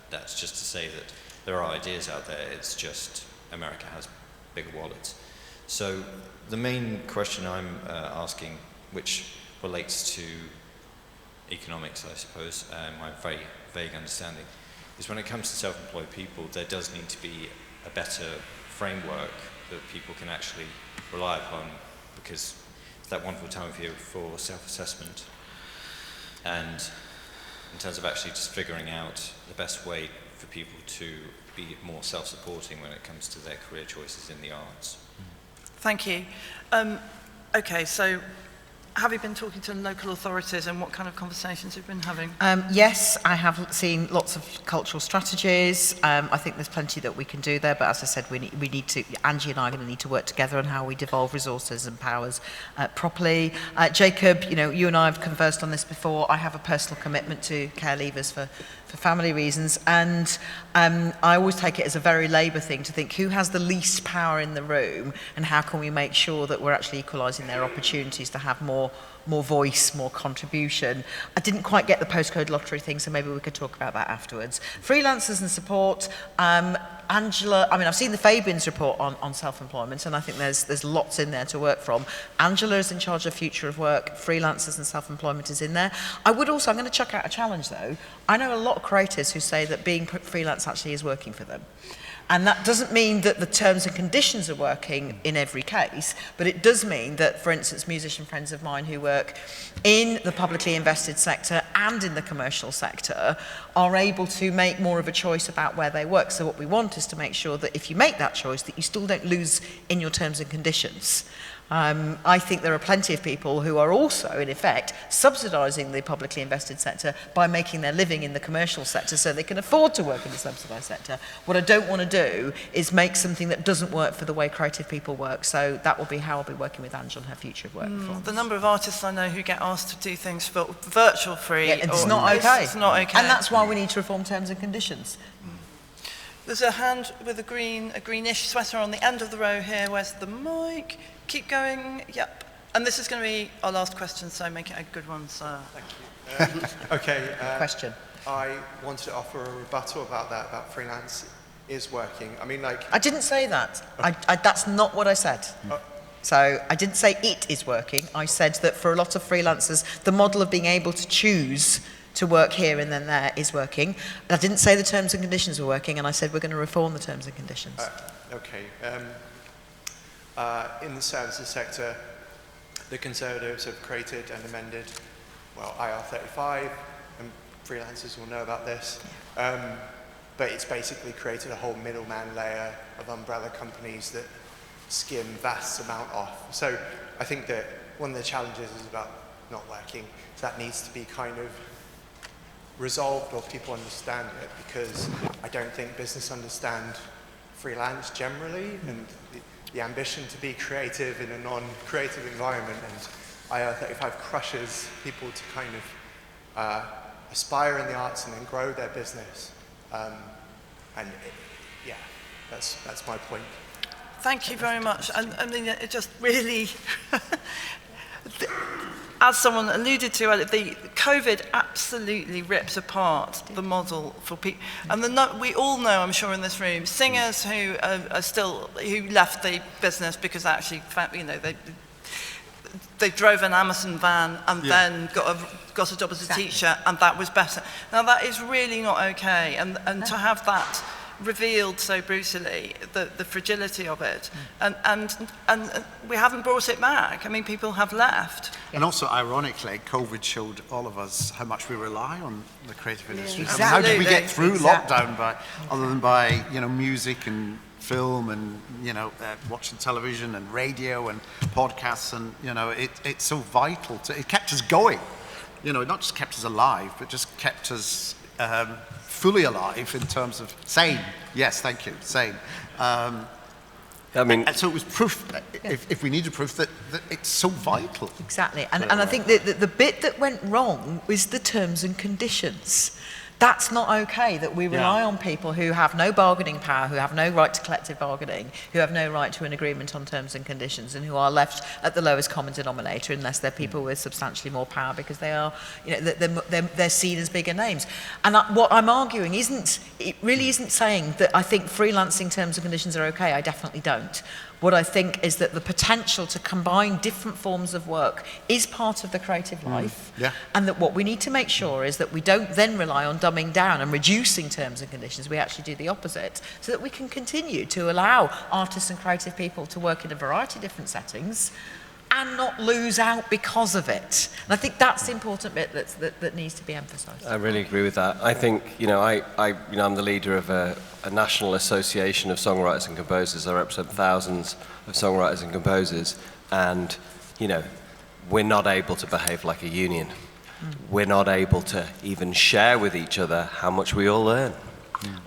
That's just to say that there are ideas out there, it's just America has bigger wallets. So the main question I'm asking, which relates to economics, I suppose, my very vague understanding, is when it comes to self-employed people, there does need to be a better framework that people can actually rely upon, because it's that wonderful time of year for self-assessment, and in terms of actually just figuring out the best way for people to be more self-supporting when it comes to their career choices in the arts. Thank you. Okay, so have you been talking to local authorities, and what kind of conversations have you been having? Yes, I have seen lots of cultural strategies. I think there's plenty that we can do there, but as I said, we need to, Angie and I are going to need to work together on how we devolve resources and powers properly. Jacob, you and I have conversed on this before. I have a personal commitment to care leavers for family reasons, and I always take it as a very Labour thing to think who has the least power in the room, and how can we make sure that we're actually equalising their opportunities to have more voice, more contribution. I didn't quite get the postcode lottery thing, so maybe we could talk about that afterwards. Freelancers and support. Angela, I've seen the Fabian's report on self-employment, and I think there's lots in there to work from. Angela is in charge of Future of Work. Freelancers and self-employment is in there. I'm going to chuck out a challenge though. I know a lot of creators who say that being freelance actually is working for them. And that doesn't mean that the terms and conditions are working in every case, but it does mean that, for instance, musician friends of mine who work in the publicly invested sector and in the commercial sector are able to make more of a choice about where they work. So what we want is to make sure that if you make that choice, that you still don't lose in your terms and conditions. I think there are plenty of people who are also, in effect, subsidising the publicly invested sector by making their living in the commercial sector so they can afford to work in the subsidised sector. What I don't want to do is make something that doesn't work for the way creative people work. So that will be how I'll be working with Angela on her Future of Work performance. The number of artists I know who get asked to do things for virtual free. Yeah, it's not okay. It's not okay. And that's why we need to reform terms and conditions. There's a hand with a greenish sweater on the end of the row here. Where's the mic? Keep going. Yep. And this is going to be our last question, so make it a good one, sir. Thank you. Okay. Question. I wanted to offer a rebuttal about that, about freelance is working. I didn't say that. That's not what I said. So I didn't say it is working. I said that for a lot of freelancers, the model of being able to choose to work here and then there is working. I didn't say the terms and conditions were working, and I said we're going to reform the terms and conditions. Okay. In the services sector, the Conservatives have created and amended, IR35, and freelancers will know about this, but it's basically created a whole middleman layer of umbrella companies that skim vast amount off. So I think that one of the challenges is about not working. So that needs to be kind of resolved, or people understand it, because I don't think business understand freelance generally, and the ambition to be creative in a non-creative environment, and IR35 crushes people to kind of aspire in the arts and then grow their business. Yeah, that's my point. Thank you very much. And I mean, it just really, as someone alluded to, the COVID absolutely ripped apart the model for people. And we all know, I'm sure in this room, singers who who left the business because actually, you know, they drove an Amazon van and then got a job as a teacher, and that was better. Now that is really not okay, and to have that revealed so brutally, the fragility of it, and we haven't brought it back. I mean, people have left. And also, ironically, COVID showed all of us how much we rely on the creative industry. Exactly. I mean, how did we get through lockdown other than by, you know, music and film and, you know, watching television and radio and podcasts, and, you know, it's so vital it kept us going. You know, it not just kept us alive, but just kept us fully alive in terms of sane. Yes, thank you, sane. I mean, and so it was proof, if we needed proof, that it's so vital. Exactly, and I think that the bit that went wrong was the terms and conditions. That's not okay, that we rely on people who have no bargaining power, who have no right to collective bargaining, who have no right to an agreement on terms and conditions, and who are left at the lowest common denominator unless they're people with substantially more power, because they are, you know, they're seen as bigger names. And what I'm arguing it really isn't saying that I think freelancing terms and conditions are okay. I definitely don't. What I think is that the potential to combine different forms of work is part of the creative life, and that what we need to make sure is that we don't then rely on dumbing down and reducing terms and conditions. We actually do the opposite, so that we can continue to allow artists and creative people to work in a variety of different settings and not lose out because of it. And I think that's the important bit that needs to be emphasised. I really agree with that. I think, you know, I'm the leader of a national association of songwriters and composers. I represent thousands of songwriters and composers, and, you know, we're not able to behave like a union. We're not able to even share with each other how much we all earn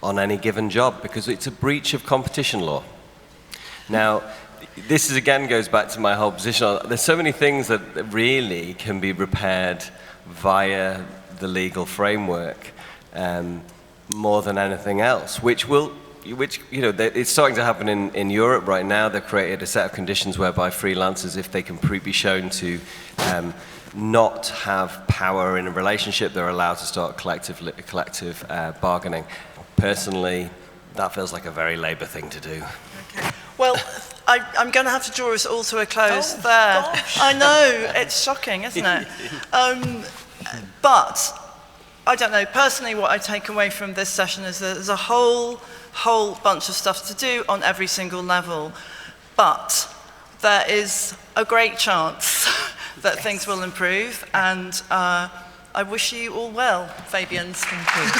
on any given job, because it's a breach of competition law. Now, this again goes back to my whole position. There's so many things that really can be repaired via the legal framework, more than anything else, which you know, it's starting to happen in Europe right now. They've created a set of conditions whereby freelancers, if they can be shown to not have power in a relationship, they're allowed to start collective bargaining. Personally, that feels like a very Labour thing to do. Okay. Well, I'm going to have to draw us all to a close there. Gosh. I know, it's shocking, isn't it? But I don't know, personally what I take away from this session is that there's a whole bunch of stuff to do on every single level, but there is a great chance that things will improve, and I wish you all well, Fabians. Thank you.